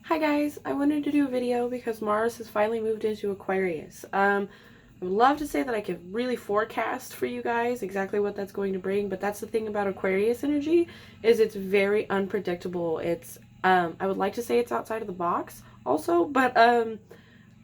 Hi guys, I wanted to do a video because Mars has finally moved into Aquarius. I would love to say that I could really forecast for you guys exactly what that's going to bring, but that's the thing about Aquarius energy is it's very unpredictable. I would like to say it's outside of the box also, but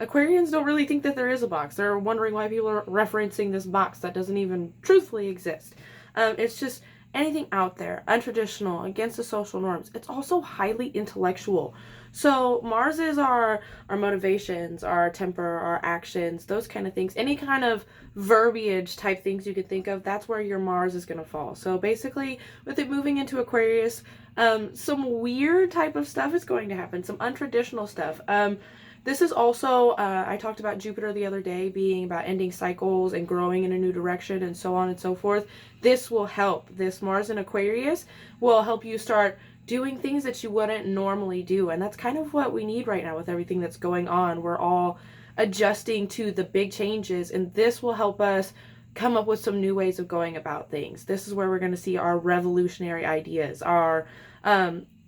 Aquarians don't really think that there is a box. They're wondering why people are referencing this box that doesn't even truthfully exist. It's just anything out there, untraditional, against the social norms. It's also highly intellectual. So Mars is our motivations, our temper, our actions, those kind of things. Any kind of verbiage type things you could think of, that's where your Mars is going to fall. So basically, with it moving into Aquarius, some weird type of stuff is going to happen, some untraditional stuff. This is also, I talked about Jupiter the other day being about ending cycles and growing in a new direction and so on and so forth. This will help. This Mars in Aquarius will help you start doing things that you wouldn't normally do. And that's kind of what we need right now with everything that's going on. We're all adjusting to the big changes, and this will help us come up with some new ways of going about things. This is where we're going to see our revolutionary ideas, our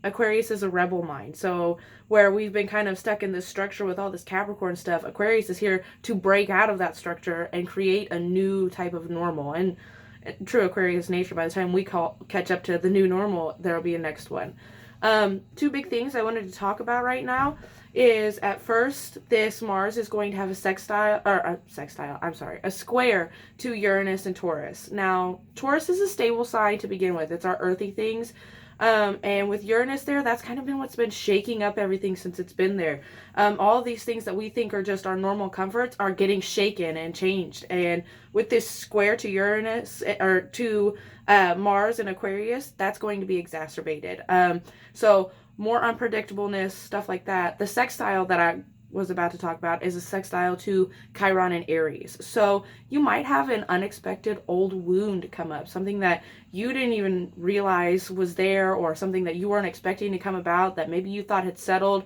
Aquarius is a rebel mind. So where we've been kind of stuck in this structure with all this Capricorn stuff, Aquarius is here to break out of that structure and create a new type of normal. And true Aquarius nature, by the time we catch up to the new normal, there'll be a next one. Two big things I wanted to talk about right now is, at first, this Mars is going to have a square to Uranus and Taurus. Now, Taurus is a stable sign to begin with. It's our earthy things. And with Uranus there, that's kind of been what's been shaking up everything since it's been there. All of these things that we think are just our normal comforts are getting shaken and changed. And with this square to Uranus, or to Mars and Aquarius, that's going to be exacerbated. So more unpredictableness, stuff like that. The sextile that I was about to talk about is a sextile to Chiron and Aries. So you might have an unexpected old wound come up, something that you didn't even realize was there, or something that you weren't expecting to come about that maybe you thought had settled.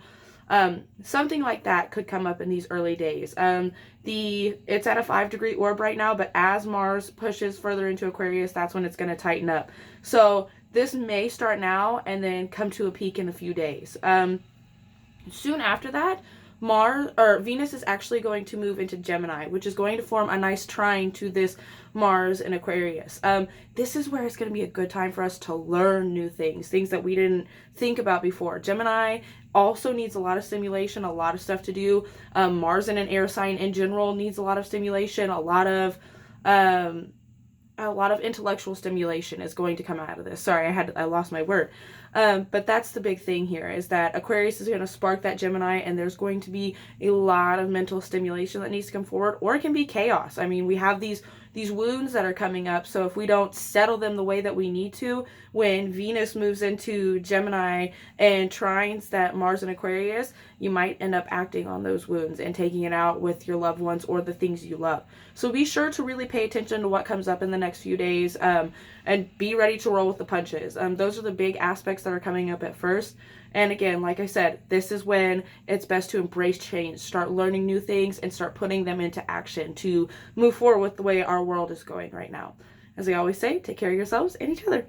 Something like that could come up in these early days. It's at a 5-degree orb right now, but as Mars pushes further into Aquarius, that's when it's going to tighten up. So this may start now and then come to a peak in a few days. Soon after that, Venus is actually going to move into Gemini, which is going to form a nice trine to this Mars in Aquarius. This is where it's going to be a good time for us to learn new things that we didn't think about before. Gemini also needs a lot of stimulation, a lot of stuff to do. Mars in an air sign in general needs a lot of stimulation, a lot of intellectual stimulation is going to come out of this. Sorry, I lost my word. But that's the big thing here, is that Aquarius is going to spark that Gemini, and there's going to be a lot of mental stimulation that needs to come forward, or it can be chaos. I mean, we have these wounds that are coming up, so if we don't settle them the way that we need to, when Venus moves into Gemini and trines that Mars and Aquarius, you might end up acting on those wounds and taking it out with your loved ones or the things you love. So be sure to really pay attention to what comes up in the next few days, and be ready to roll with the punches. Those are the big aspects that are coming up at first. And again, like I said, this is when it's best to embrace change, start learning new things, and start putting them into action to move forward with the way our world is going right now. As I always say, take care of yourselves and each other.